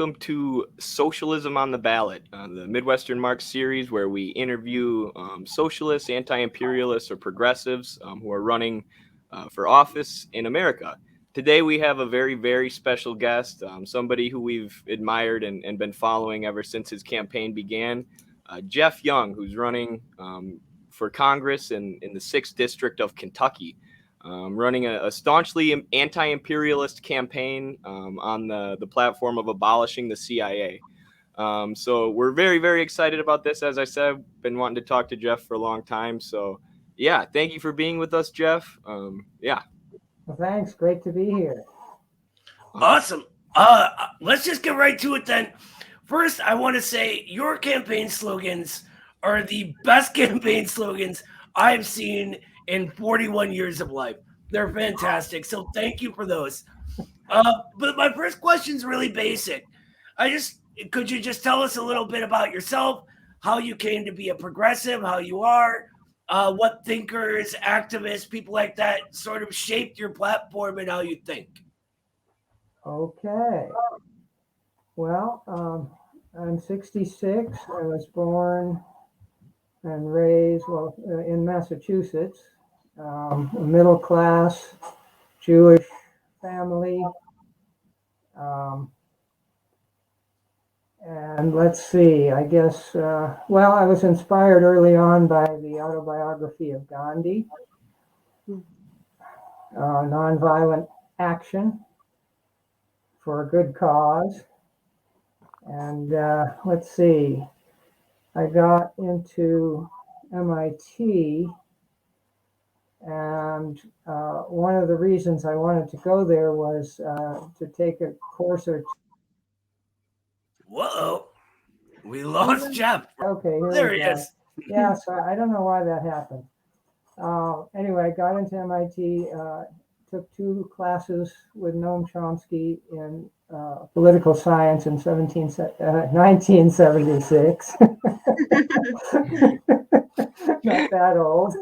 welcome to Socialism on the Ballot, the Midwestern Marx series where we interview socialists, anti-imperialists, or progressives who are running for office in America. Today we have a very, very special guest, somebody who we've admired and been following ever since his campaign began, Geoff Young, who's running for Congress in the 6th District of Kentucky. Running a staunchly anti-imperialist campaign on the platform of abolishing the CIA. So we're very, very excited about this. As I said, been wanting to talk to Geoff for a long time. So yeah, thank you for being with us, Geoff. Yeah. Well, thanks. Great to be here. Awesome. Let's just get right to it then. First, I want to say your campaign slogans are the best campaign slogans I've seen in 41 years of life. They're fantastic. So thank you for those. But my first question is really basic. Could you just tell us a little bit about yourself, how you came to be a progressive, how you are, what thinkers, activists, people like that sort of shaped your platform and how you think? Okay. Well, I'm 66. I was born and raised, in Massachusetts, a middle class Jewish family. And let's see, I guess, I was inspired early on by the autobiography of Gandhi, nonviolent action for a good cause. And let's see, I got into MIT, and one of the reasons I wanted to go there was to take a course or two. Whoa, we lost Geoff. Okay, there he is. Yeah, so I don't know why that happened. Anyway, I got into MIT, took 2 classes with Noam Chomsky in political science in 1976. Not that old.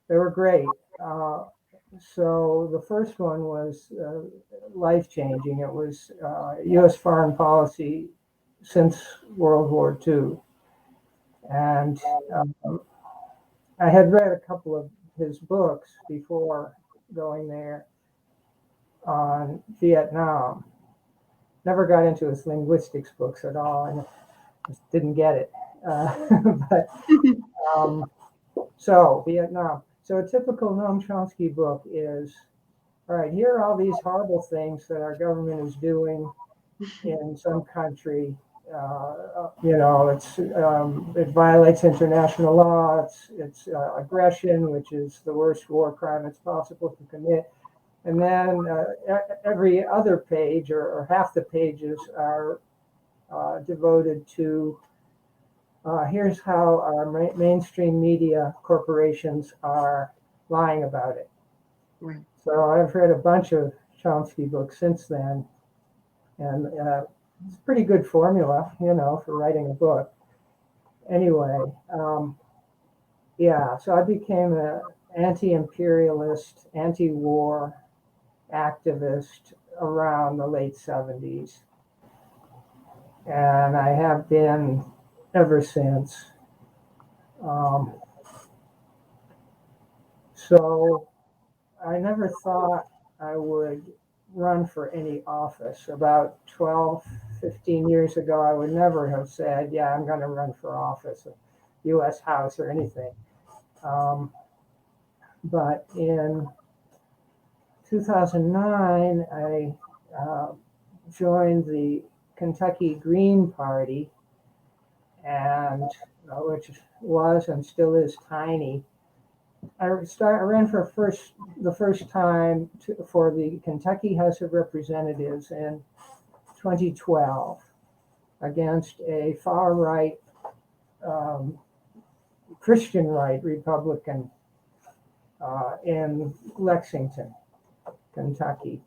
They were great. So the first one was life-changing. It was U.S. foreign policy since World War II. And I had read a couple of his books before going there on Vietnam. Never got into his linguistics books at all, and just didn't get it. So Vietnam. So a typical Noam Chomsky book is, all right, here are all these horrible things that our government is doing in some country. It violates international law. It's aggression, which is the worst war crime it's possible to commit. And then every other page or half the pages are devoted to here's how our mainstream media corporations are lying about it. Right. So I've read a bunch of Chomsky books since then, and it's a pretty good formula, for writing a book. Anyway, so I became an anti-imperialist, anti-war activist around the late 70s. And I have been ever since. So I never thought I would run for any office. About 12, 15 years ago, I would never have said, yeah, I'm going to run for office, or U.S. House or anything. But in 2009, I joined the Kentucky Green Party, and which was and still is tiny. I ran for the first time for the Kentucky House of Representatives in 2012 against a far right, Christian right Republican in Lexington, Kentucky.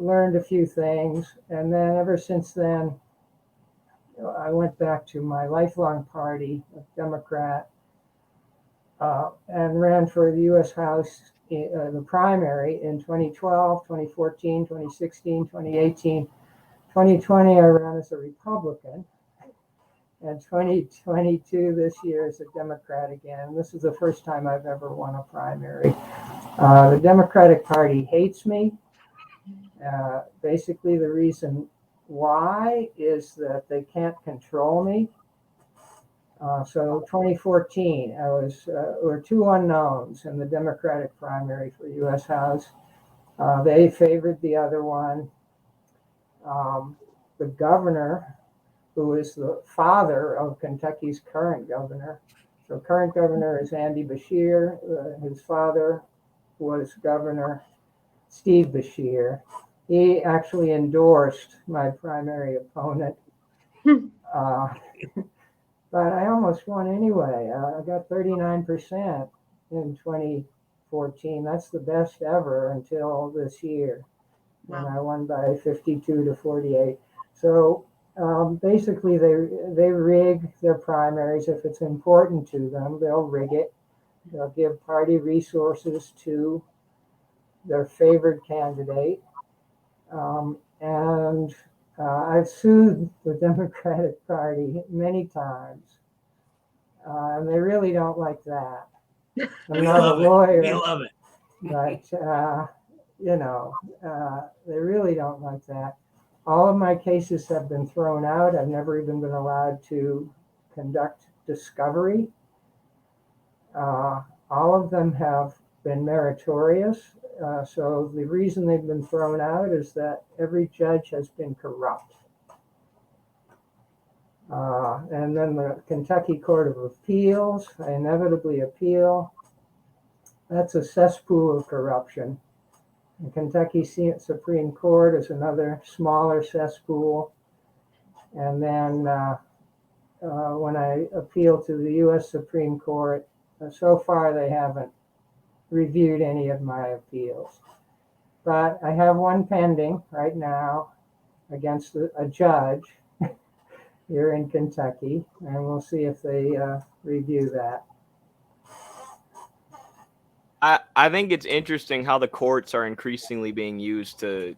Learned a few things, and then ever since then, I went back to my lifelong party, a Democrat, and ran for the U.S. House the primary in 2012, 2014, 2016, 2018. 2020, I ran as a Republican. And 2022, this year, is a Democrat again. This is the first time I've ever won a primary. The Democratic Party hates me. Basically, the reason why is that they can't control me. So 2014, were two unknowns in the Democratic primary for U.S. House. They favored the other one. The governor, who is the father of Kentucky's current governor. So current governor is Andy Beshear. His father was Governor Steve Beshear. He actually endorsed my primary opponent. But I almost won anyway. I got 39% in 2014. That's the best ever until this year. Wow. And I won by 52 to 48. So basically, they rig their primaries. If it's important to them, they'll rig it. They'll give party resources to their favored candidate. And I've sued the Democratic Party many times, and they really don't like that. I'm not a lawyer. We love it. But, they really don't like that. All of my cases have been thrown out. I've never even been allowed to conduct discovery. All of them have been meritorious. So the reason they've been thrown out is that every judge has been corrupt. And then the Kentucky Court of Appeals, I inevitably appeal. That's a cesspool of corruption. The Kentucky Supreme Court is another smaller cesspool. And then when I appeal to the U.S. Supreme Court, so far they haven't reviewed any of my appeals. But I have one pending right now against a judge here in Kentucky, and we'll see if they review that. I think it's interesting how the courts are increasingly being used to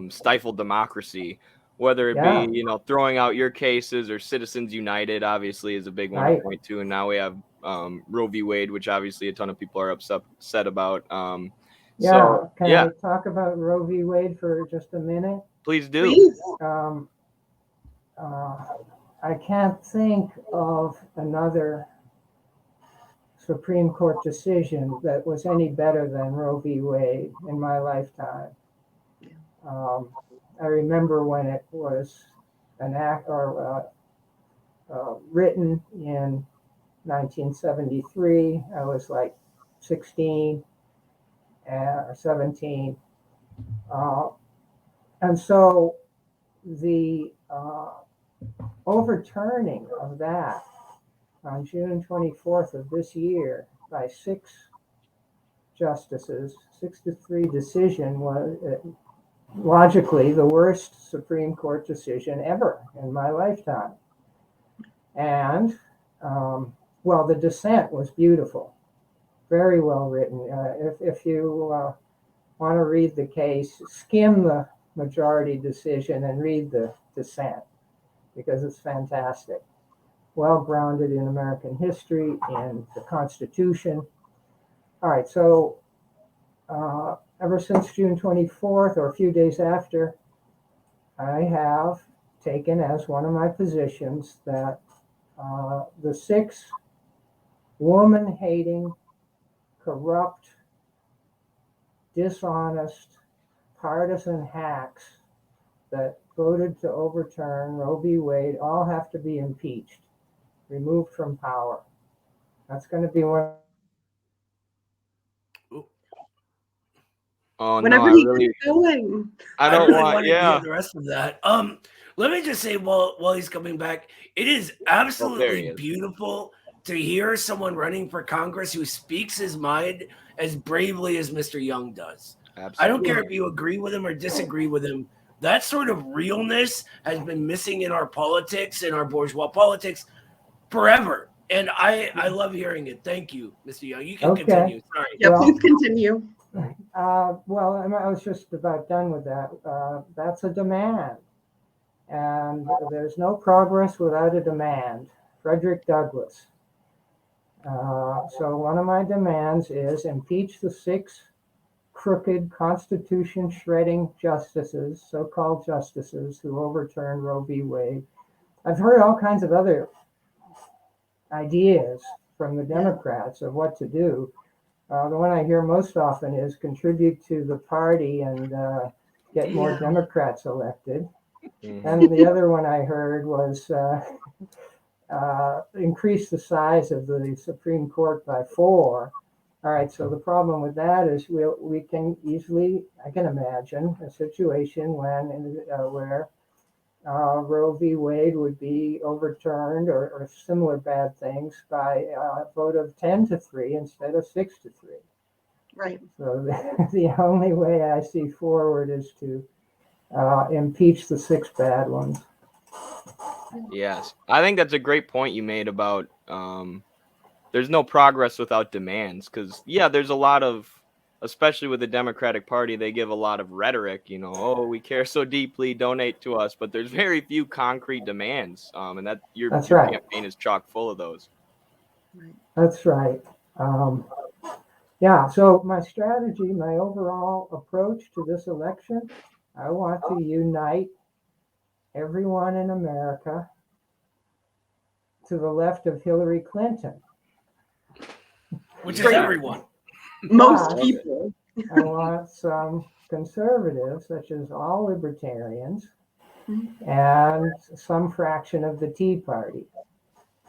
stifle democracy, whether it be, throwing out your cases or Citizens United, obviously, is a big one to point to. And now we have Roe v. Wade, which obviously a ton of people are upset about. Can I talk about Roe v. Wade for just a minute? Please do. Please. I can't think of another Supreme Court decision that was any better than Roe v. Wade in my lifetime. I remember when it was written in 1973. I was like 16 or 17. And so the overturning of that on June 24th of this year by 6 justices, 6-3 decision was logically the worst Supreme Court decision ever in my lifetime. And, the dissent was beautiful, very well written. If you want to read the case, skim the majority decision and read the dissent, because it's fantastic. Well grounded in American history and the Constitution. All right, so ever since June 24th, or a few days after, I have taken as one of my positions that the 6 woman-hating, corrupt, dishonest, partisan hacks that voted to overturn Roe v. Wade all have to be impeached, removed from power. That's going to be one. Oh, whenever no, he gets going. I don't really want to hear the rest of that. Let me just say while he's coming back, it is absolutely beautiful to hear someone running for Congress who speaks his mind as bravely as Mr. Young does. Absolutely. I don't care if you agree with him or disagree with him. That sort of realness has been missing in our politics, in our bourgeois politics, forever. And I love hearing it. Thank you, Mr. Young. You can continue. Sorry. Yeah, please continue. Well, I was just about done with that. That's a demand. And there's no progress without a demand. Frederick Douglass. So one of my demands is impeach the 6 crooked Constitution shredding justices, so-called justices, who overturned Roe v. Wade. I've heard all kinds of other ideas from the Democrats of what to do. The one I hear most often is contribute to the party and get more Democrats elected. Mhm. And the other one I heard was increase the size of the Supreme Court by 4. All right, so the problem with that is we can easily, I can imagine a situation where Roe v. Wade would be overturned or similar bad things by a vote of 10-3 instead of 6-3. Right. So the only way I see forward is to impeach the 6 bad ones. Yes, I think that's a great point you made about there's no progress without demands. Because there's a lot of, especially with the Democratic Party, they give a lot of rhetoric. Oh, we care so deeply, donate to us, but there's very few concrete demands. And that your That's right. campaign is chock full of those. Right. That's right. Yeah, so my strategy, my overall approach to this election, I want to unite everyone in America to the left of Hillary Clinton. Which is everyone. Most But people. I want some conservatives, such as all libertarians, and some fraction of the Tea Party.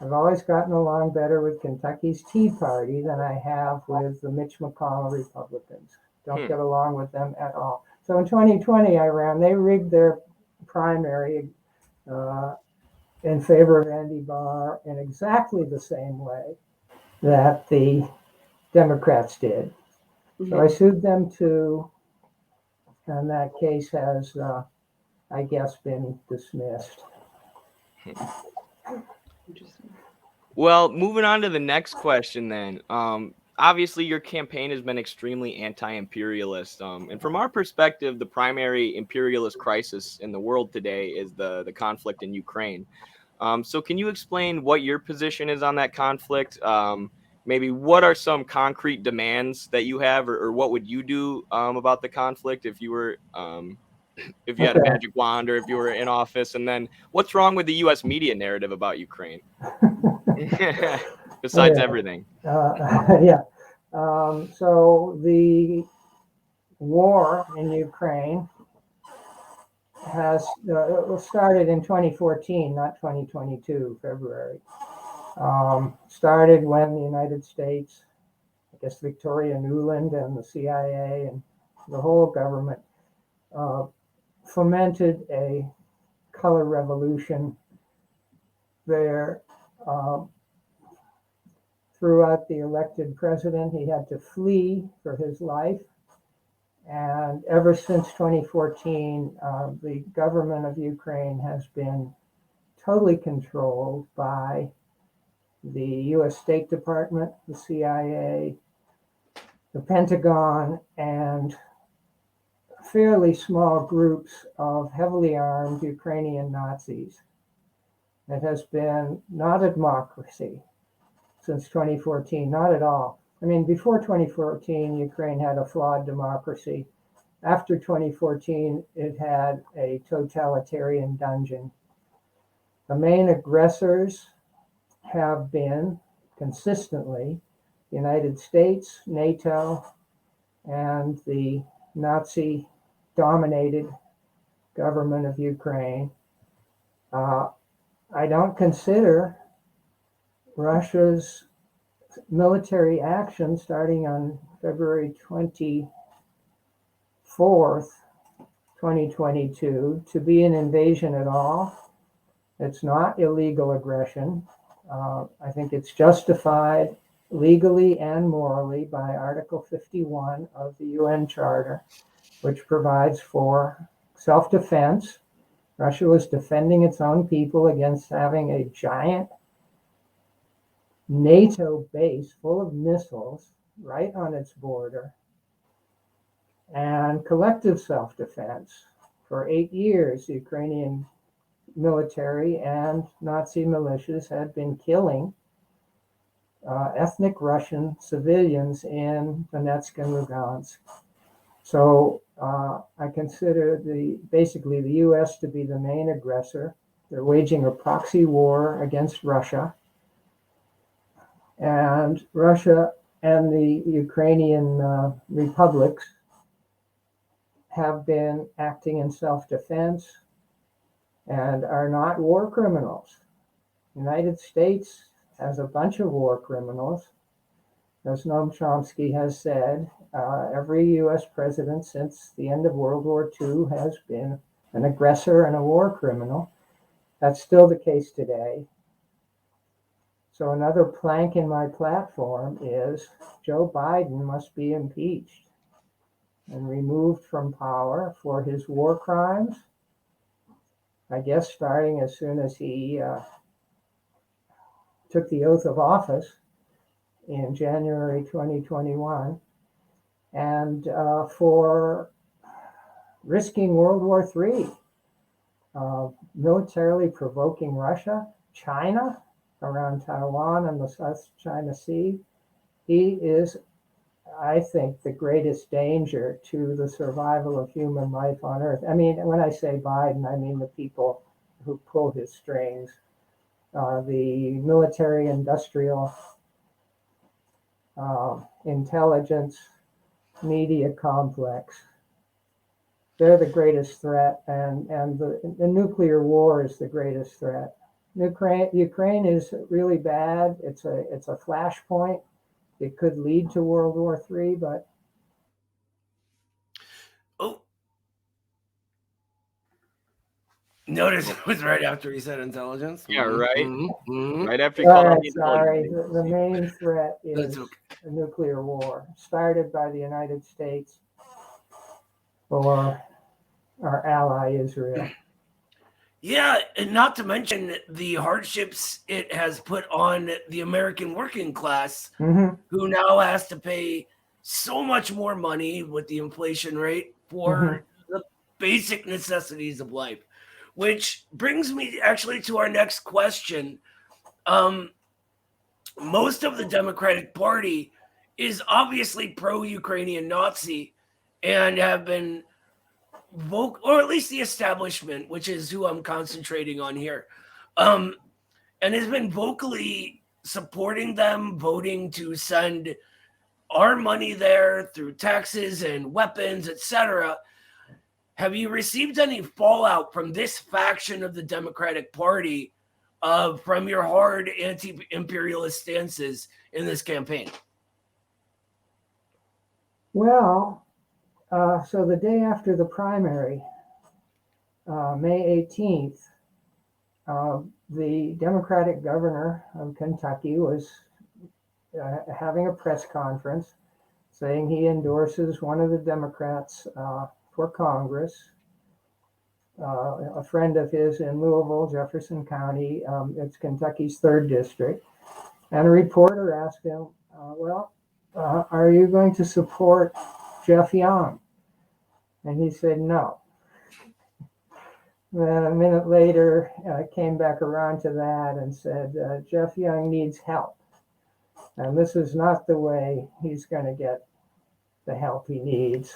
I've always gotten along better with Kentucky's Tea Party than I have with the Mitch McConnell Republicans. Don't get along with them at all. So in 2020, they rigged their primary in favor of Andy Barr in exactly the same way that the Democrats did. So I sued them too, and that case has, I guess, been dismissed. Interesting. Well, moving on to the next question then. Obviously, your campaign has been extremely anti-imperialist. And from our perspective, the primary imperialist crisis in the world today is the conflict in Ukraine. So can you explain what your position is on that conflict? Maybe what are some concrete demands that you have, or what would you do about the conflict if you were if you had a magic wand or if you were in office? And then what's wrong with the U.S. media narrative about Ukraine? Besides everything. So the war in Ukraine has started in 2014, not 2022, February. Started when the United States, I guess Victoria Nuland and the CIA and the whole government fomented a color revolution there. Throughout the elected president, he had to flee for his life. And ever since 2014, the government of Ukraine has been totally controlled by the US State Department, the CIA, the Pentagon, and fairly small groups of heavily armed Ukrainian Nazis. It has been not a democracy since 2014, not at all. I mean, before 2014, Ukraine had a flawed democracy. After 2014, it had a totalitarian dungeon. The main aggressors have been consistently the United States, NATO, and the Nazi-dominated government of Ukraine. I don't consider Russia's military action starting on February 24th, 2022, to be an invasion at all. It's not illegal aggression. I think it's justified legally and morally by Article 51 of the UN Charter, which provides for self-defense. Russia was defending its own people against having a giant NATO base full of missiles right on its border. and collective self-defense. For 8 years, the Ukrainian military and Nazi militias had been killing ethnic Russian civilians in Donetsk and Lugansk. So I consider basically the U.S. to be the main aggressor. They're waging a proxy war against Russia. And Russia and the Ukrainian republics have been acting in self-defense and are not war criminals. The United States has a bunch of war criminals. As Noam Chomsky has said, every U.S. president since the end of World War II has been an aggressor and a war criminal. That's still the case today. So another plank in my platform is Joe Biden must be impeached and removed from power for his war crimes, I guess starting as soon as he took the oath of office in January 2021, and for risking World War III, militarily provoking Russia, China around Taiwan and the South China Sea. He is, I think, the greatest danger to the survival of human life on Earth. I mean, when I say Biden, I mean the people who pull his strings, the military industrial intelligence media complex. They're the greatest threat, and the nuclear war is the greatest threat. Ukraine is really bad. It's a flashpoint. It could lead to World War III, but notice it was right after he said intelligence. Yeah, right. Mm-hmm. Right after he called out the sorry. intelligence The agency. main threat is Okay. a nuclear war started by the United States or our ally Israel. Yeah, and not to mention the hardships it has put on the American working class, Mm-hmm. who now has to pay so much more money with the inflation rate for the basic necessities of life. Which brings me actually to our next question. Most of the Democratic Party is obviously pro-Ukrainian Nazi and have been or at least the establishment, which is who I'm concentrating on here, and has been vocally supporting them, voting to send our money there through taxes and weapons, etc. Have you received any fallout from this faction of the Democratic Party from your hard anti-imperialist stances in this campaign? Well, so the day after the primary, May 18th, the Democratic governor of Kentucky was having a press conference saying he endorses one of the Democrats for Congress, a friend of his in Louisville, Jefferson County. It's Kentucky's 3rd district. And a reporter asked him, are you going to support Geoff Young? And he said no. Then a minute later, came back around to that and said, Geoff Young needs help. And this is not the way he's going to get the help he needs.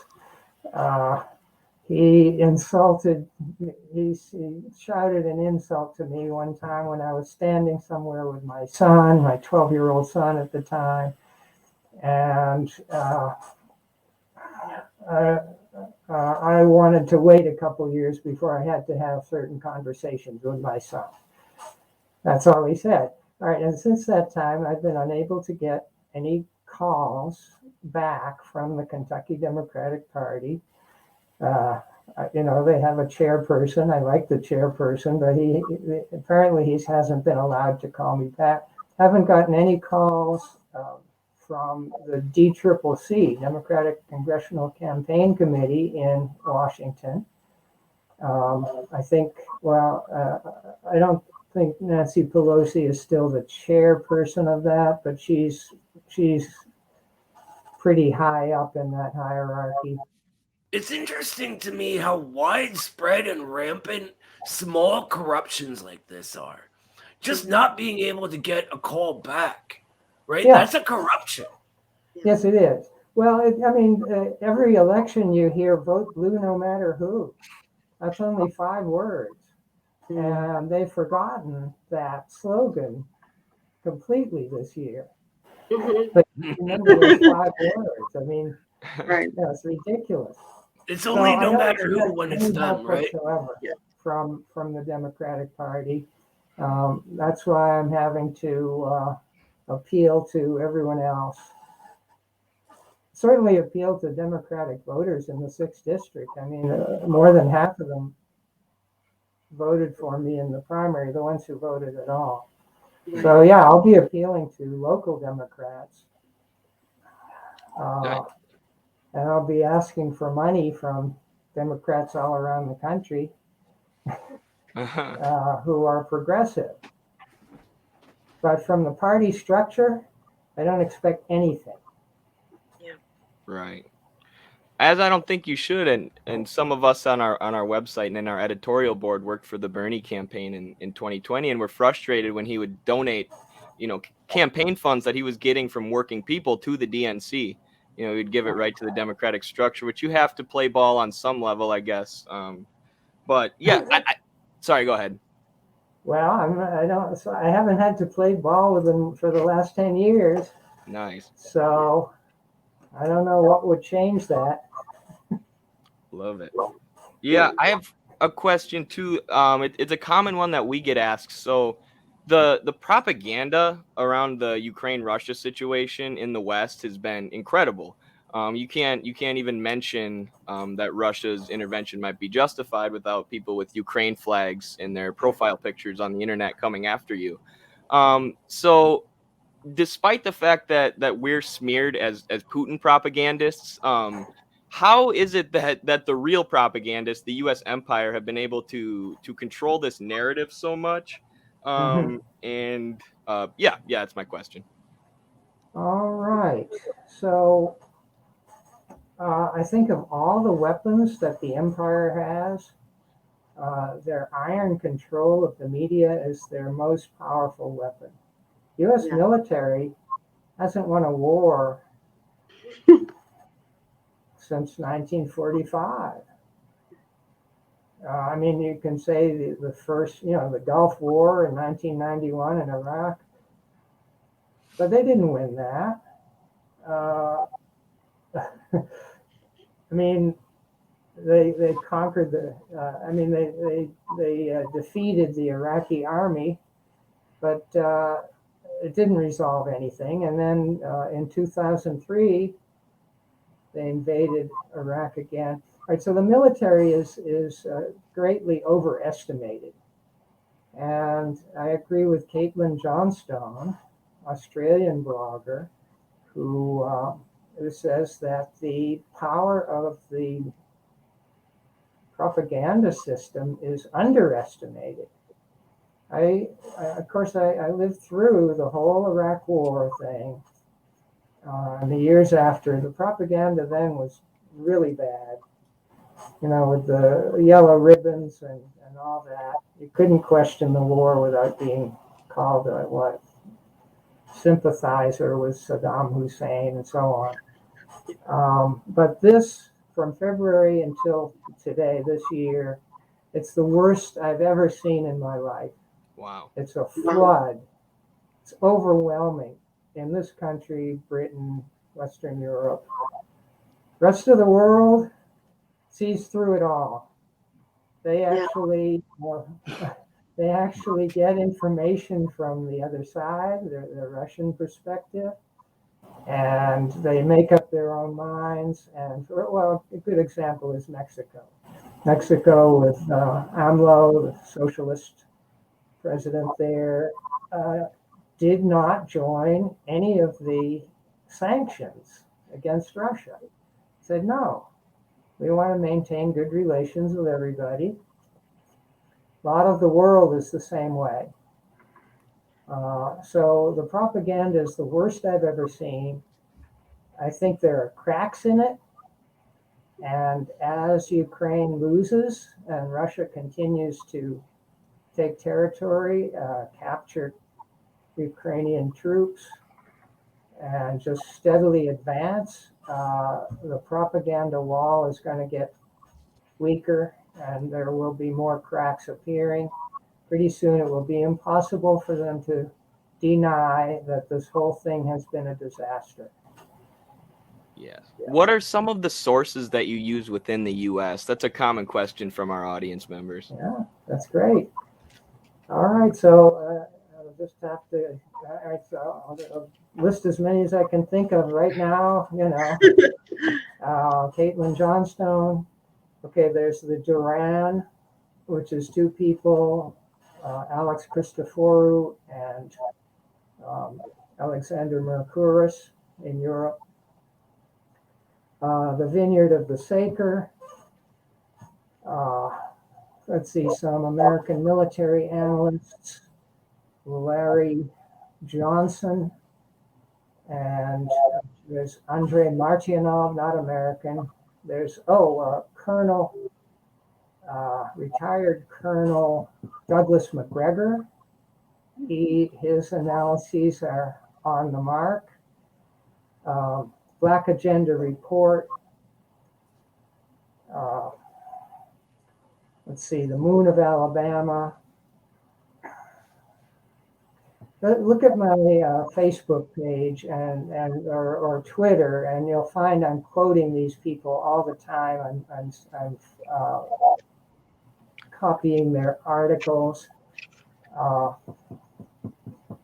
He insulted, he shouted an insult to me one time when I was standing somewhere with my son, my 12-year-old son at the time. And I wanted to wait a couple years before I had to have certain conversations with my son. That's all he said. All right, and since that time, I've been unable to get any calls back from the Kentucky Democratic Party. They have a chairperson. I like the chairperson, but he apparently hasn't been allowed to call me back. Haven't gotten any calls from the DCCC, Democratic Congressional Campaign Committee in Washington. I don't think Nancy Pelosi is still the chairperson of that, but she's pretty high up in that hierarchy. It's interesting to me how widespread and rampant small corruptions like this are. Just not being able to get a call back, right? Yeah. That's a corruption. Yes, it is. Well, every election you hear vote blue no matter who. That's only 5 words. And they've forgotten that slogan completely this year. But remember those 5 words. I mean, Right. it's ridiculous. It's So only I no don't matter who expect when it's any done, help right? whatsoever Yeah. from the Democratic Party. That's why I'm having to appeal to everyone else. Certainly appeal to Democratic voters in the 6th district. I mean, more than half of them voted for me in the primary, the ones who voted at all. So yeah, I'll be appealing to local Democrats. Nice. And I'll be asking for money from Democrats all around the country who are progressive. But from the party structure, I don't expect anything. Right. As I don't think you should, and some of us on our website and in our editorial board worked for the Bernie campaign in 2020, and were frustrated when he would donate, campaign funds that he was getting from working people to the DNC. He'd give it right to the Democratic structure, which you have to play ball on some level, I guess. But yeah, sorry, go ahead. Well, I haven't had to play ball with them for the last 10 years. Nice. So I don't know what would change that. Love it. Yeah, I have a question too. It's a common one that we get asked. So the propaganda around the Ukraine-Russia situation in the West has been incredible. You can't even mention that Russia's intervention might be justified without people with Ukraine flags in their profile pictures on the internet coming after you. So despite the fact that we're smeared as Putin propagandists, how is it that the real propagandists, the U.S. empire, have been able to control this narrative so much? And yeah, that's my question. All right. So I think of all the weapons that the empire has, their iron control of the media is their most powerful weapon. U.S. military hasn't won a war since 1945. I mean, you can say the first, the Gulf War in 1991 in Iraq, but they didn't win that. I mean, they conquered they defeated the Iraqi army, but it didn't resolve anything. And then in 2003, they invaded Iraq again. Right, so the military is greatly overestimated. And I agree with Caitlin Johnstone, Australian blogger, who says that the power of the propaganda system is underestimated. Of course, I lived through the whole Iraq War thing. And the years after, the propaganda then was really bad. With the yellow ribbons and all that. You couldn't question the war without being called a sympathizer with Saddam Hussein and so on. But this, from February until today, this year, it's the worst I've ever seen in my life. Wow. It's a flood. It's overwhelming in this country, Britain, Western Europe. Rest of the world sees through it all. They actually get information from the other side, the Russian perspective, and they make up their own minds. And a good example is Mexico. Mexico with AMLO, the socialist president there, did not join any of the sanctions against Russia. Said no. We want to maintain good relations with everybody. A lot of the world is the same way. So the propaganda is the worst I've ever seen. I think there are cracks in it. And as Ukraine loses and Russia continues to take territory, capture Ukrainian troops, and just steadily advance, the propaganda wall is going to get weaker and there will be more cracks appearing. Pretty soon it will be impossible for them to deny that this whole thing has been a disaster. Yes. What are some of the sources that you use within the U.S.? That's a common question from our audience members. Yeah, that's great. All right, so I'll just have to, all right, so I'll list as many as I can think of right now, Caitlin Johnstone. Okay, there's the Duran, which is two people, Alex Christoforou and Alexander Mercouris in Europe. The Vineyard of the Saker. Let's see, some American military analysts, Larry Johnson, and there's Andrei Martyanov, not American. There's, Colonel, retired Colonel Douglas McGregor. His analyses are on the mark. Black Agenda Report. Let's see, the Moon of Alabama. Look at my Facebook page or Twitter, and you'll find I'm quoting these people all the time. I'm copying their articles.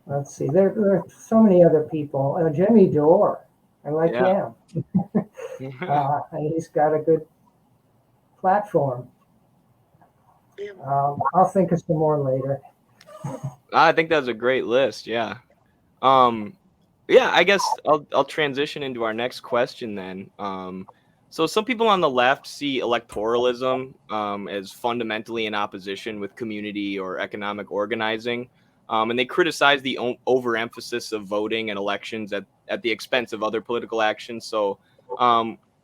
Let's see, there are so many other people. Jimmy Dore, I like him. And he's got a good platform. I'll think of some more later. I think that's a great list. Yeah. I guess I'll transition into our next question then. So some people on the left see electoralism as fundamentally in opposition with community or economic organizing, and they criticize the overemphasis of voting and elections at the expense of other political actions. So,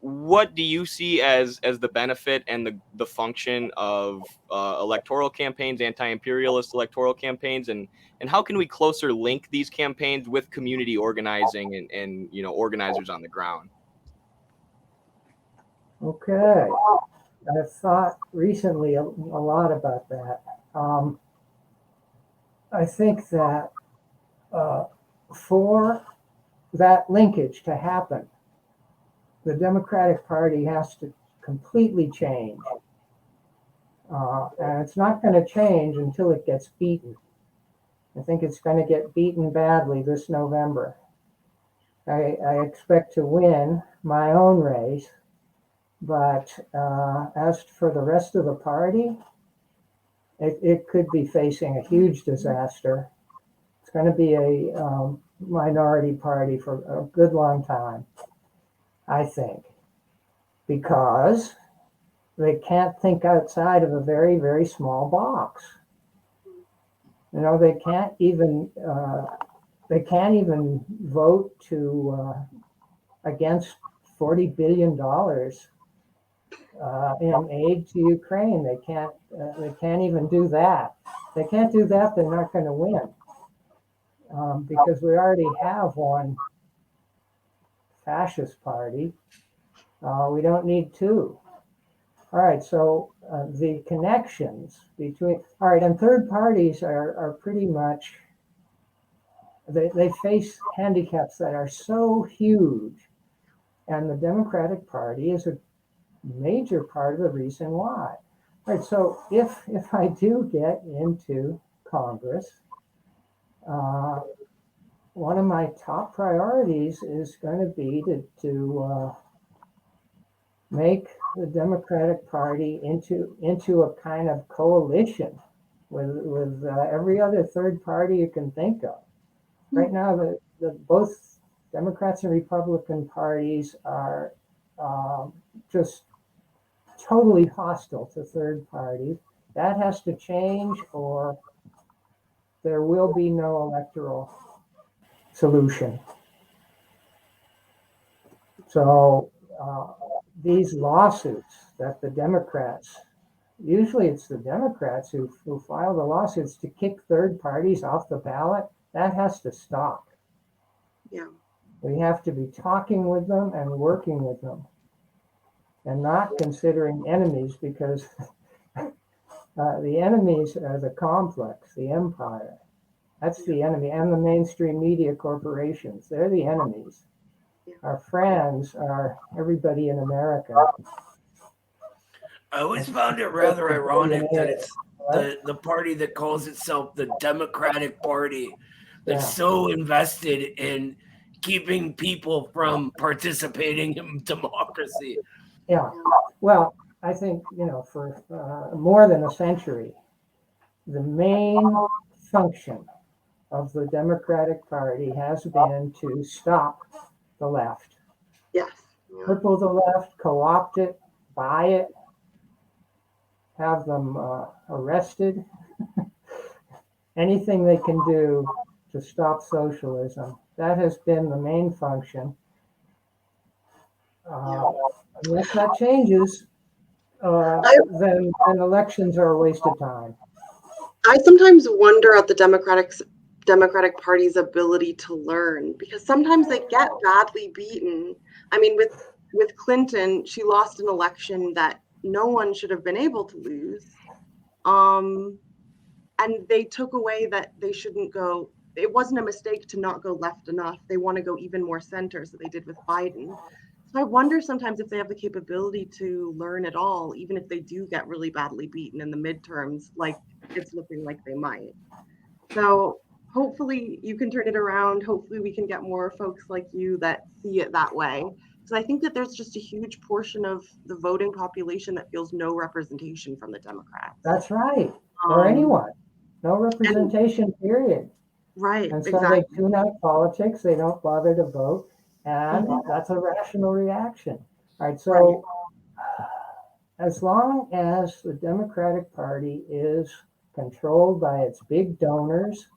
what do you see as the benefit and the function of electoral campaigns, anti-imperialist electoral campaigns, and how can we closer link these campaigns with community organizing and organizers on the ground? Okay, I've thought recently a lot about that. I think that for that linkage to happen, the Democratic Party has to completely change. And it's not going to change until it gets beaten. I think it's going to get beaten badly this November. I expect to win my own race, but as for the rest of the party, it could be facing a huge disaster. It's going to be a minority party for a good long time, I think, because they can't think outside of a very, very small box. They can't even vote to against $40 billion in aid to Ukraine. They can't even do that. They can't do that. They're not going to win because we already have one fascist party. We don't need two. All right, so the connections between, all right, and third parties are pretty much, they face handicaps that are so huge, and the Democratic Party is a major part of the reason why. All right, so if I do get into Congress, one of my top priorities is going to be to make the Democratic Party into a kind of coalition with every other third party you can think of. Right now, the both Democrats and Republican parties are just totally hostile to third parties. That has to change, or there will be no electoral solution. So these lawsuits that the Democrats, usually it's the Democrats who file the lawsuits to kick third parties off the ballot, that has to stop. Yeah. We have to be talking with them and working with them and not considering enemies, because the enemies are the complex, the empire. That's the enemy, and the mainstream media corporations. They're the enemies. Yeah. Our friends are everybody in America. I always found it rather ironic that it's the party that calls itself the Democratic Party that's so invested in keeping people from participating in democracy. Yeah. Well, I think, for more than a century, the main function of the Democratic Party has been to stop the left, Yes. Yeah. cripple the left, co-opt it, buy it, have them arrested, anything they can do to stop socialism. That has been the main function. Unless that changes, then elections are a waste of time. I sometimes wonder at the Democratic Party's ability to learn, because sometimes they get badly beaten. I mean, with Clinton, she lost an election that no one should have been able to lose. And they took away that they shouldn't go. It wasn't a mistake to not go left enough. They want to go even more center, so they did with Biden. So I wonder sometimes if they have the capability to learn at all, even if they do get really badly beaten in the midterms, like it's looking like they might. So hopefully you can turn it around. Hopefully we can get more folks like you that see it that way. Because I think that there's just a huge portion of the voting population that feels no representation from the Democrats. That's right. Or anyone. No representation, period. Right. And so Exactly. they tune out politics. They don't bother to vote. And that's a rational reaction. All right. So as long as the Democratic Party is controlled by its big donors,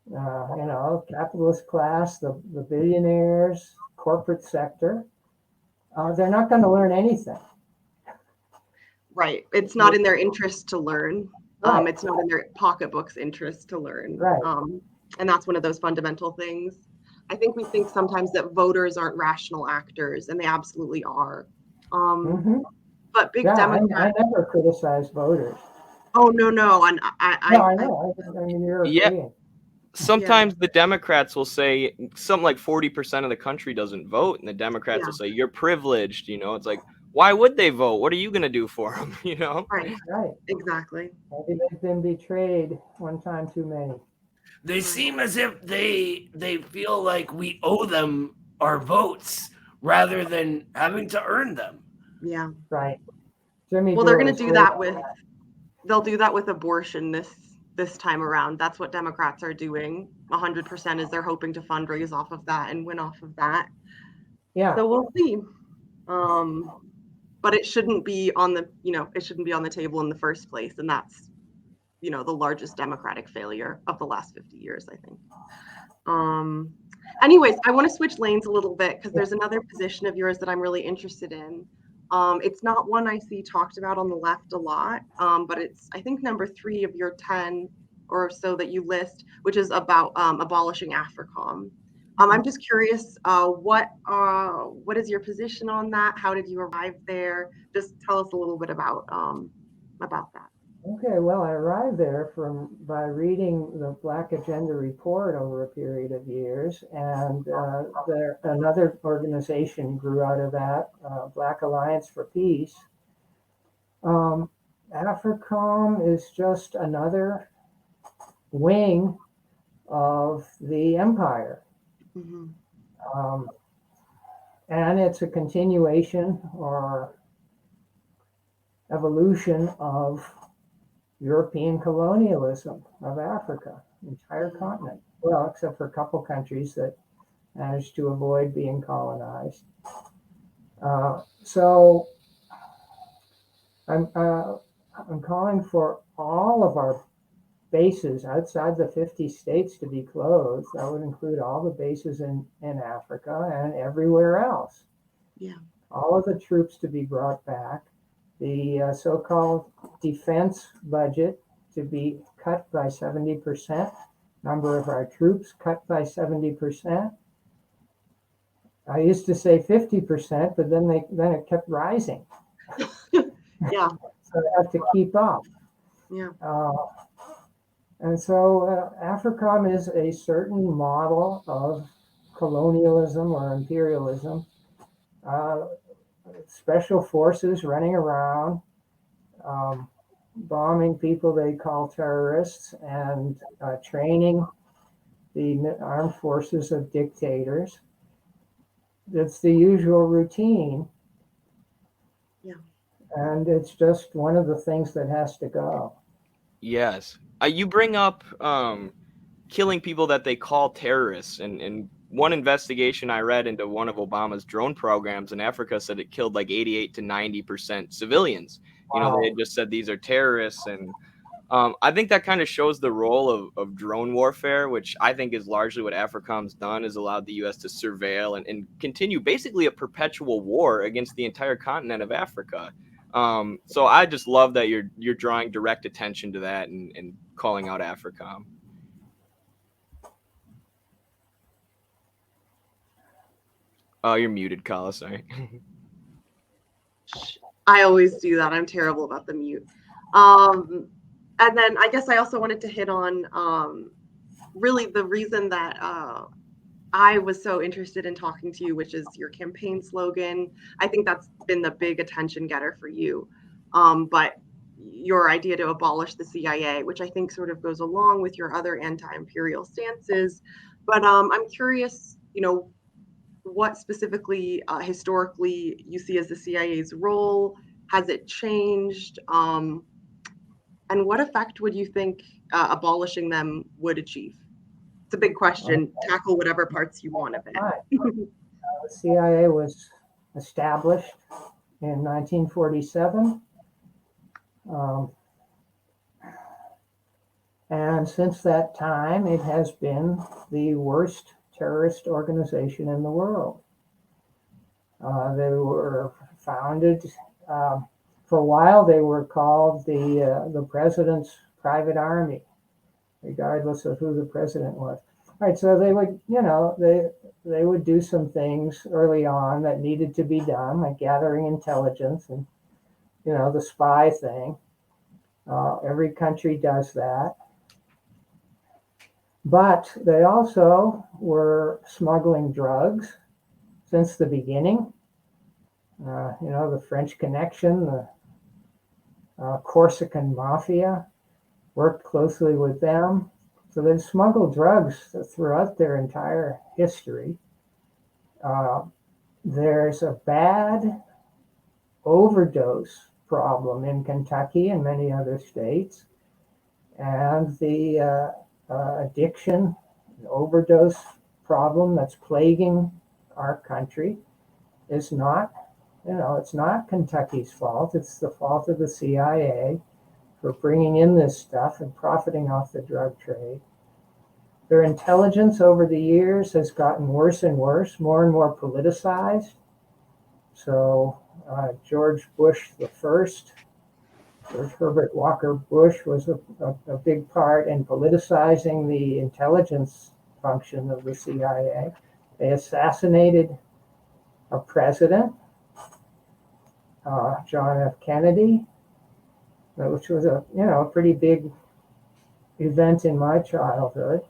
capitalist class, the billionaires, corporate sector, they're not going to learn anything. Right. It's not in their interest to learn. Right. It's not in their pocketbook's interest to learn. Right. And that's one of those fundamental things. I think we think sometimes that voters aren't rational actors, and they absolutely are. But big Democrats. I never criticize voters. Oh no, and I know. I mean, you're agreeing. Sometimes the Democrats will say something like 40% of the country doesn't vote, and the Democrats will say you're privileged. It's like, why would they vote? What are you going to do for them? Right. Exactly. Maybe they've been betrayed one time too many. They seem as if they feel like we owe them our votes rather than having to earn them. Yeah. Right. Well, they're going to do that they'll do that with abortion this time around. That's what Democrats are doing. 100% is they're hoping to fundraise off of that and win off of that. Yeah. So we'll see. But it shouldn't be on the table in the first place. And that's, the largest Democratic failure of the last 50 years, I think. Anyways, I want to switch lanes a little bit because there's another position of yours that I'm really interested in. It's not one I see talked about on the left a lot, but it's, I think, number 3 of your 10 or so that you list, which is about abolishing AFRICOM. I'm just curious, what is your position on that? How did you arrive there? Just tell us a little bit about that. Okay, well, I arrived there by reading the Black Agenda report over a period of years, and another organization grew out of that, Black Alliance for Peace. AFRICOM is just another wing of the empire. And it's a continuation or evolution of European colonialism of Africa, entire continent. Well, except for a couple countries that managed to avoid being colonized. So I'm calling for all of our bases outside the 50 states to be closed. That would include all the bases in Africa and everywhere else. Yeah. All of the troops to be brought back, the so-called defense budget to be cut by 70%, number of our troops cut by 70%. I used to say 50%, but then it kept rising. Yeah. So I have to keep up. Yeah. And so AFRICOM is a certain model of colonialism or imperialism. Special forces running around, bombing people they call terrorists, and training the armed forces of dictators. It's the usual routine. Yeah. And it's just one of the things that has to go. Yes. You bring up killing people that they call terrorists, and one investigation I read into one of Obama's drone programs in Africa said it killed like 88 to 90% civilians. You know, they had just said these are terrorists, and I think that kind of shows the role of drone warfare, which I think is largely what AFRICOM's done, is allowed the U.S. to surveil and continue basically a perpetual war against the entire continent of Africa. So I just love that you're drawing direct attention to that and calling out AFRICOM. Oh, you're muted, Kala. Sorry. I always do that. I'm terrible about the mute. And then I guess I also wanted to hit on really the reason that I was so interested in talking to you, which is your campaign slogan. I think that's been the big attention getter for you. But your idea to abolish the CIA, which I think sort of goes along with your other anti-imperial stances. But I'm curious, what specifically historically you see as the CIA's role? Has it changed? And what effect would you think abolishing them would achieve? It's a big question. Tackle whatever parts you want of it. The CIA was established in 1947. And since that time, it has been the worst terrorist organization in the world. They were founded, for a while they were called the president's private army, regardless of who the president was. All right, so they would, they would do some things early on that needed to be done, like gathering intelligence and, the spy thing. Every country does that. But they also were smuggling drugs since the beginning. The French Connection, the Corsican Mafia worked closely with them. So they've smuggled drugs throughout their entire history. There's a bad overdose problem in Kentucky and many other states. And the addiction, overdose problem that's plaguing our country is not, it's not Kentucky's fault. It's the fault of the CIA for bringing in this stuff and profiting off the drug trade. Their intelligence over the years has gotten worse and worse, more and more politicized. So George Bush the First, George Herbert Walker Bush, was a big part in politicizing the intelligence function of the CIA. They assassinated a president, John F. Kennedy, which was a pretty big event in my childhood.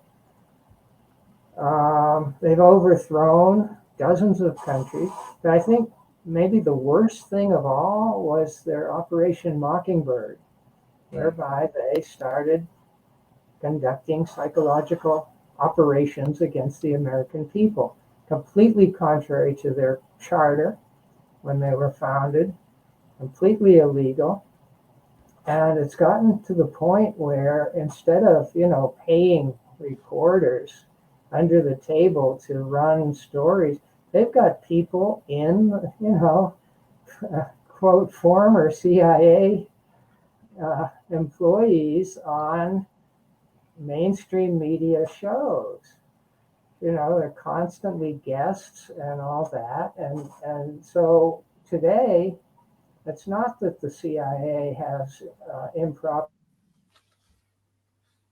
They've overthrown dozens of countries, but I think maybe the worst thing of all was their Operation Mockingbird, whereby they started conducting psychological operations against the American people, completely contrary to their charter when they were founded, completely illegal. And it's gotten to the point where instead of, paying reporters under the table to run stories, they've got people in, quote, former CIA employees on mainstream media shows. they're constantly guests and all that. And so today, it's not that the CIA has improper.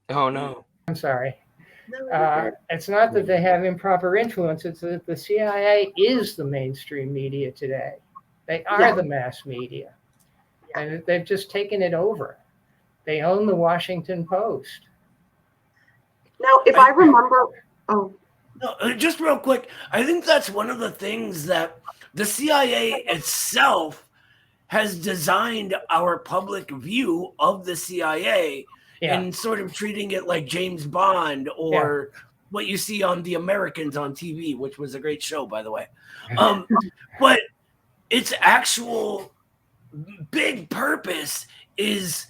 Oh no. I'm sorry. No, you're good. It's not that they have improper influence. It's that the CIA is the mainstream media today. They are Yeah. the mass media, and they've just taken it over. They own the Washington Post. Now, if I remember, oh, No, just real quick, I think that's one of the things that the CIA itself has designed our public view of the CIA Yeah. and sort of treating it like James Bond or what you see on The Americans on TV, which was a great show, by the way. But its actual big purpose is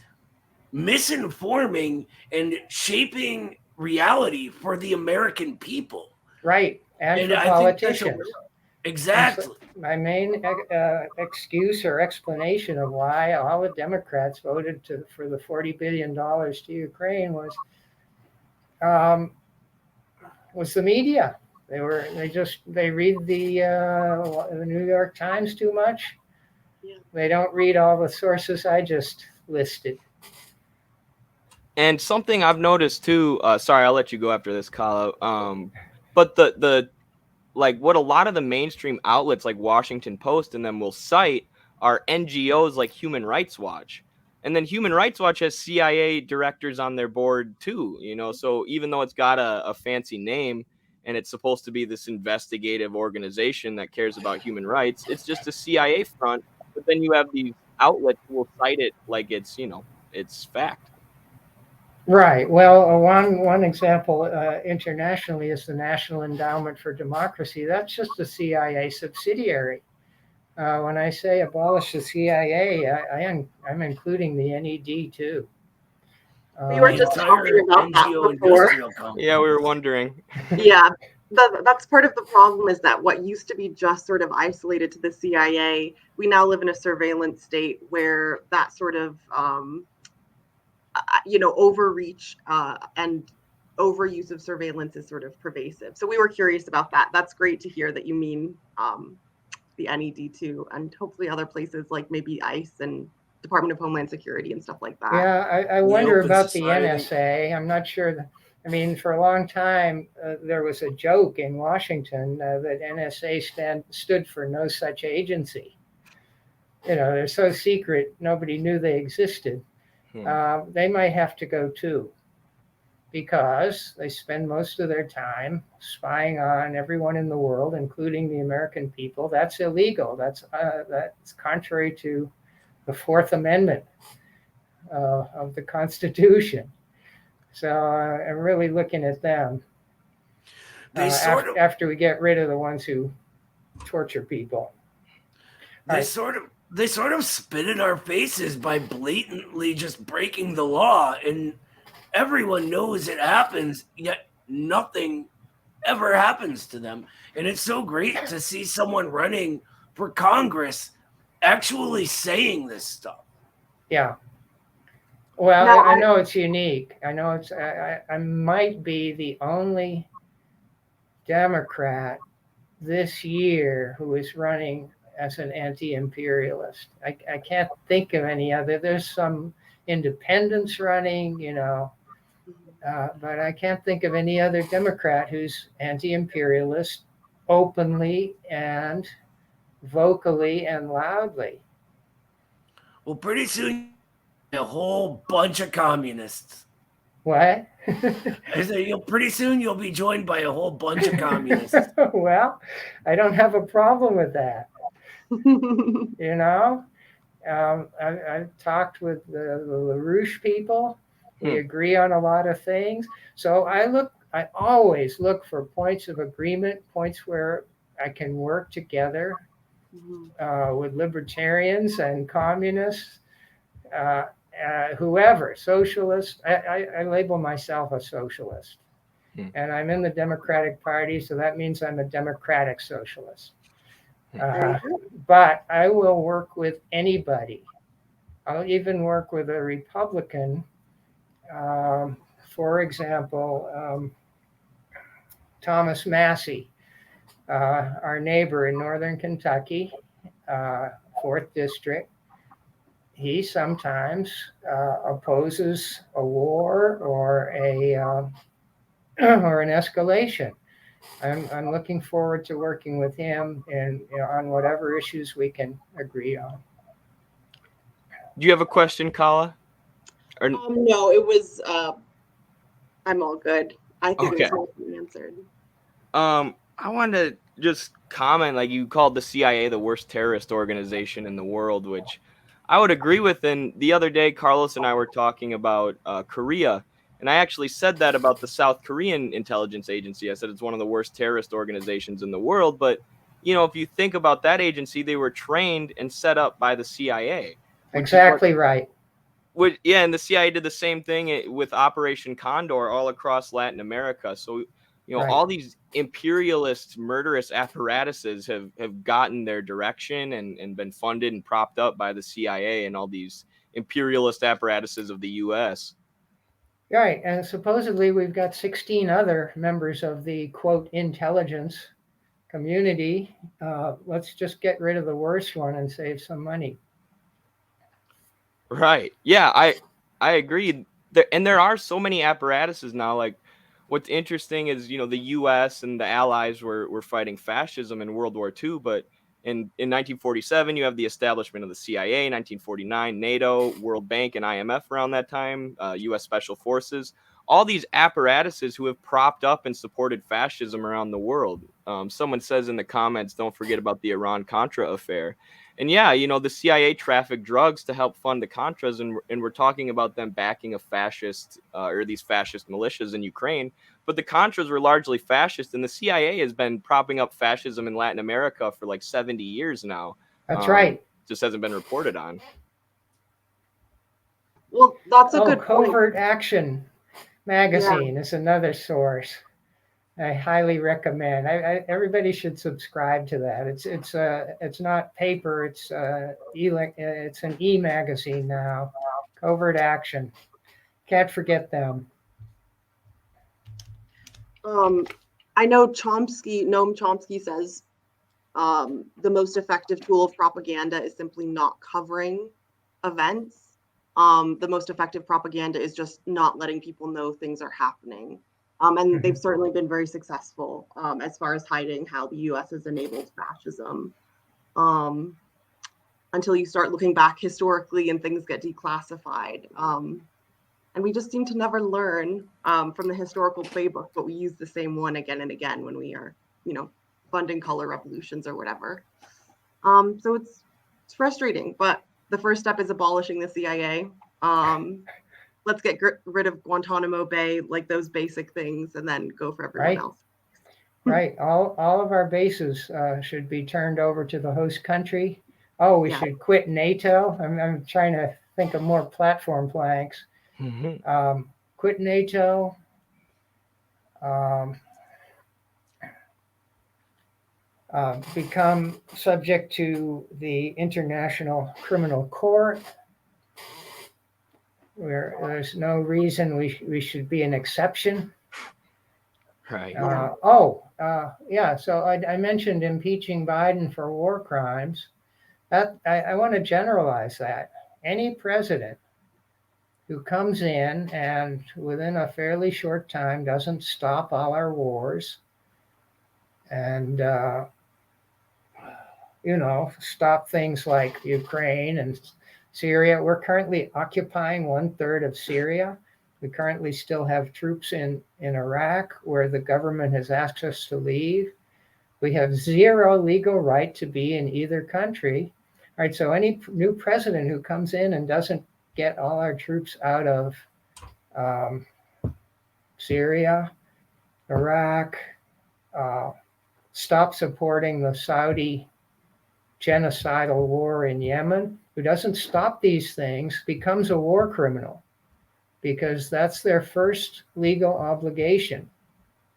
misinforming and shaping reality for the American people. Right. And for I think that's politicians. Exactly. My main excuse or explanation of why all the Democrats voted for the $40 billion to Ukraine was the media. They read the New York Times too much. Yeah. They don't read all the sources I just listed. And something I've noticed too, sorry, I'll let you go after this, Kala. But the like what a lot of the mainstream outlets like Washington Post and them will cite are NGOs like Human Rights Watch. And then Human Rights Watch has CIA directors on their board too, so even though it's got a fancy name and it's supposed to be this investigative organization that cares about human rights, it's just a CIA front. But then you have these outlets who will cite it like it's, it's fact. Right. Well, one example internationally is the National Endowment for Democracy. That's just a CIA subsidiary. When I say abolish the CIA, I'm including the NED too. we were just talking about that before. Yeah, we were wondering. Yeah, that's part of the problem, is that what used to be just sort of isolated to the CIA, we now live in a surveillance state where that sort of overreach and overuse of surveillance is sort of pervasive. So we were curious about that. That's great to hear that you mean the NED too, and hopefully other places like maybe ICE and Department of Homeland Security and stuff like that. Yeah, I wonder about the NSA. I'm not sure. For a long time, there was a joke in Washington that NSA stood for no such agency. They're so secret, nobody knew they existed. They might have to go too, because they spend most of their time spying on everyone in the world, including the American people. That's illegal. That's contrary to the Fourth Amendment of the Constitution. So I'm really looking at them after we get rid of the ones who torture people. They sort of spit in our faces by blatantly just breaking the law, and everyone knows it happens, yet nothing ever happens to them. And it's so great to see someone running for Congress actually saying this stuff. Yeah. Well, now, I know it's unique. I know I might be the only Democrat this year who is running as an anti-imperialist. I can't think of any other. There's some independents running, but I can't think of any other Democrat who's anti-imperialist openly and vocally and loudly. Well, pretty soon, a whole bunch of communists. What? I said, pretty soon you'll be joined by a whole bunch of communists. Well, I don't have a problem with that. I've talked with the LaRouche people. We agree on a lot of things. So I always look for points of agreement, points where I can work together with libertarians and communists, whoever, socialists. I label myself a socialist. And I'm in the Democratic Party, so that means I'm a democratic socialist. But I will work with anybody. I'll even work with a Republican, for example, Thomas Massey, our neighbor in northern Kentucky, 4th District. He sometimes opposes a war or or an escalation. I'm looking forward to working with him and on whatever issues we can agree on. Do you have a question, Kala? Or No, it was. I'm all good. I think Okay. it was mostly answered. I wanted to just comment, like you called the CIA the worst terrorist organization in the world, which I would agree with. And the other day, Carlos and I were talking about Korea, and I actually said that about the South Korean intelligence agency. I said it's one of the worst terrorist organizations in the world. But, you know, if you think about that agency, they were trained and set up by the CIA. Exactly right. Yeah, and the CIA did the same thing with Operation Condor all across Latin America. So, you know, Right. all these imperialist, murderous apparatuses have gotten their direction and been funded and propped up by the CIA and all these imperialist apparatuses of the U.S. Right, and supposedly we've got 16 other members of the, quote, intelligence community. Let's just get rid of the worst one and save some money. Right. Yeah, I agree. There are so many apparatuses now. Like, what's interesting is, you know, the U.S. and the Allies were fighting fascism in World War II, but in 1947 you have the establishment of the CIA. 1949 NATO, World Bank, and IMF around that time. U.S. Special Forces. All these apparatuses who have propped up and supported fascism around the world. Someone says in the comments, don't forget about the Iran-Contra affair. And yeah, you know, the CIA trafficked drugs to help fund the Contras, and we're talking about them backing a fascist or these fascist militias in Ukraine. But the Contras were largely fascist, and the CIA has been propping up fascism in Latin America for like 70 years now. That's right. Just hasn't been reported on. Well, that's a good point. Covert Action magazine is another source I highly recommend. Everybody should subscribe to that. It's not paper. It's an e-magazine now. Covert Action. Can't forget them. I know Noam Chomsky says the most effective tool of propaganda is simply not covering events. The most effective propaganda is just not letting people know things are happening. And they've certainly been very successful as far as hiding how the US has enabled fascism. Until you start looking back historically and things get declassified. And we just seem to never learn from the historical playbook, but we use the same one again and again when we are, you know, funding color revolutions or whatever. So it's frustrating, but the first step is abolishing the CIA. Let's get rid of Guantanamo Bay, like those basic things, and then go for everyone else. Right. All of our bases should be turned over to the host country. Oh, we should quit NATO. I'm trying to think of more platform planks. Quit NATO. Become subject to the International Criminal Court, where there's no reason we should be an exception. Right. So I mentioned impeaching Biden for war crimes. That I want to generalize that. Any president who comes in and within a fairly short time doesn't stop all our wars and stop things like Ukraine and Syria. We're currently occupying 1/3 of Syria. We currently still have troops in Iraq where the government has asked us to leave. We have zero legal right to be in either country. All right, so any new president who comes in and doesn't get all our troops out of Syria, Iraq, stop supporting the Saudi genocidal war in Yemen, who doesn't stop these things, becomes a war criminal, because that's their first legal obligation.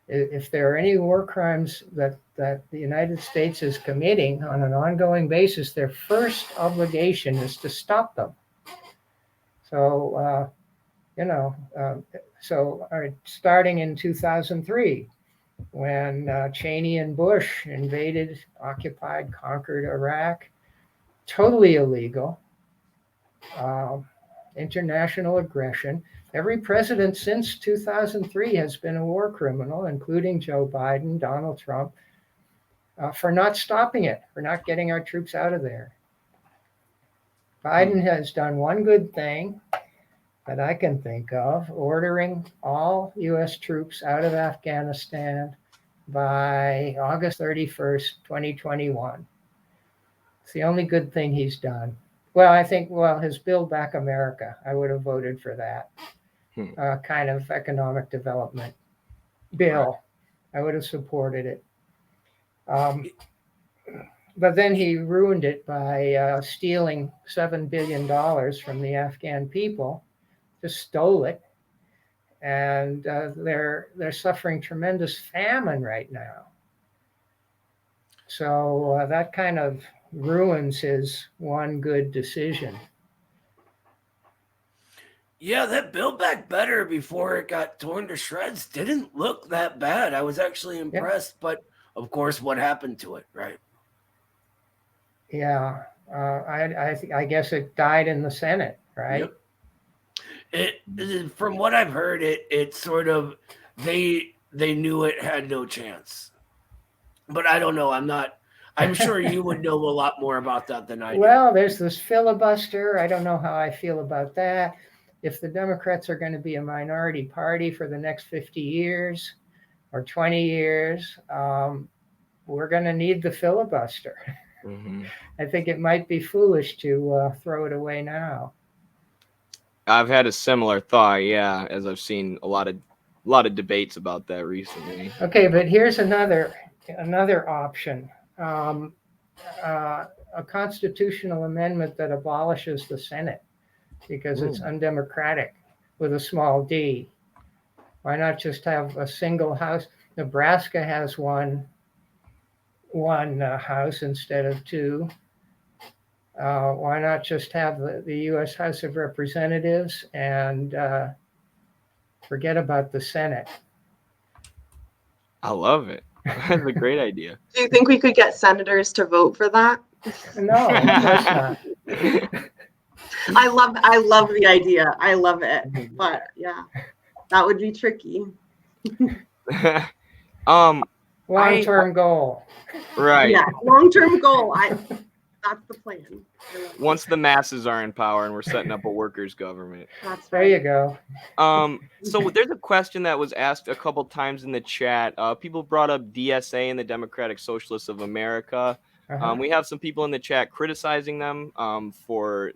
If there are any war crimes that the United States is committing on an ongoing basis, their first obligation is to stop them. So, starting in 2003, when Cheney and Bush invaded, occupied, conquered Iraq. Totally illegal. International aggression. Every president since 2003 has been a war criminal, including Joe Biden, Donald Trump, for not stopping it, for not getting our troops out of there. Biden has done one good thing that I can think of, ordering all U.S. troops out of Afghanistan by August 31st, 2021. It's the only good thing he's done. Well, I think, his Build Back America, I would have voted for that kind of economic development bill. I would have supported it. But then he ruined it by stealing $7 billion from the Afghan people, just stole it. And they're suffering tremendous famine right now. So that kind of ruins his one good decision. Yeah, that Build Back Better before it got torn to shreds didn't look that bad. I was actually impressed, but of course, what happened to it, right? Yeah, I guess it died in the Senate, right? Yep. From what I've heard, it sort of they knew it had no chance. But I don't know. I'm sure you would know a lot more about that than I do. Well, there's this filibuster. I don't know how I feel about that. If the Democrats are going to be a minority party for the next 50 years or 20 years, we're going to need the filibuster. Mm-hmm. I think it might be foolish to throw it away now. I've had a similar thought, as I've seen a lot of debates about that recently. Okay, but here's another option. A constitutional amendment that abolishes the Senate because it's undemocratic with a small d. Why not just have a single house? Nebraska has one house instead of two. Why not just have the U.S. House of Representatives and forget about the Senate? I love it. That's a great idea. Do you think we could get senators to vote for that? No, of course not. I love the idea. I love it. But yeah, that would be tricky. Long-term goal. Right. Yeah, long-term goal. That's the plan. Once the masses are in power and we're setting up a workers' government. That's right. There you go. So there's a question that was asked a couple times in the chat. People brought up DSA and the Democratic Socialists of America. We have some people in the chat criticizing them for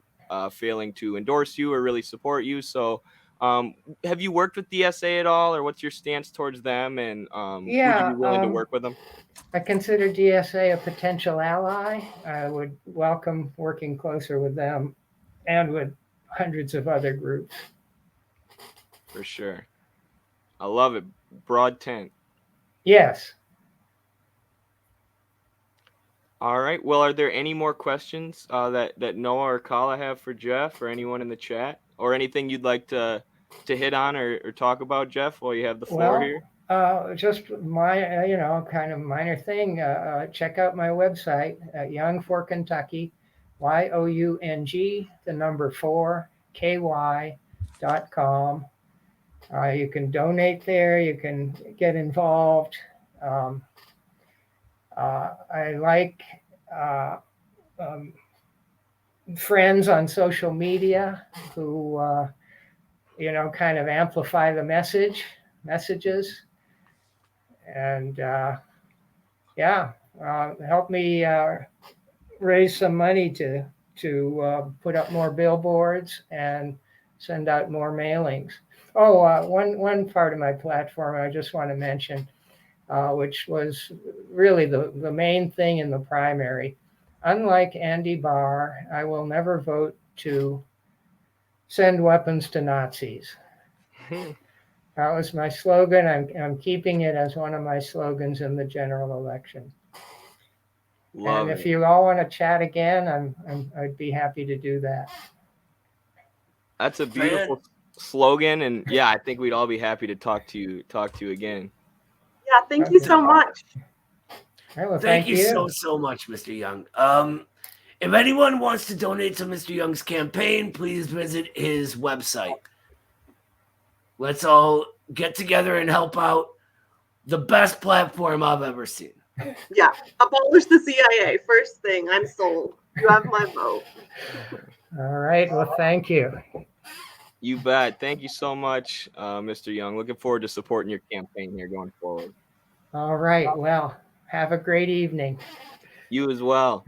failing to endorse you or really support you. So have you worked with DSA at all, or what's your stance towards them? And would you be willing to work with them? I consider DSA a potential ally. I would welcome working closer with them and with hundreds of other groups. For sure. I love it. Broad tent. Yes. All right. Well, are there any more questions that Noah or Kala have for Geoff or anyone in the chat, or anything you'd like to hit on or talk about, Geoff, while you have the floor here? Just my, kind of minor thing. Check out my website at Young for Kentucky, YOUNG, 4, KY.com. You can donate there. You can get involved. I like friends on social media who, kind of amplify the messages. And help me raise some money to put up more billboards and send out more mailings. One part of my platform I just want to mention, which was really the main thing in the primary. Unlike Andy Barr, I will never vote to send weapons to Nazis. That was my slogan. I'm keeping it as one of my slogans in the general election. If you all want to chat again, I'd be happy to do that. That's a beautiful slogan, and I think we'd all be happy to talk to you again. Yeah, thank you so much. All right, well, Thank you so much, Mr. Young. If anyone wants to donate to Mr. Young's campaign, please visit his website. Let's all get together and help out the best platform I've ever seen. Yeah, abolish the CIA. First thing, I'm sold. You have my vote. All right, well, thank you. You bet. Thank you so much, Mr. Young. Looking forward to supporting your campaign here going forward. All right, well, have a great evening. You as well.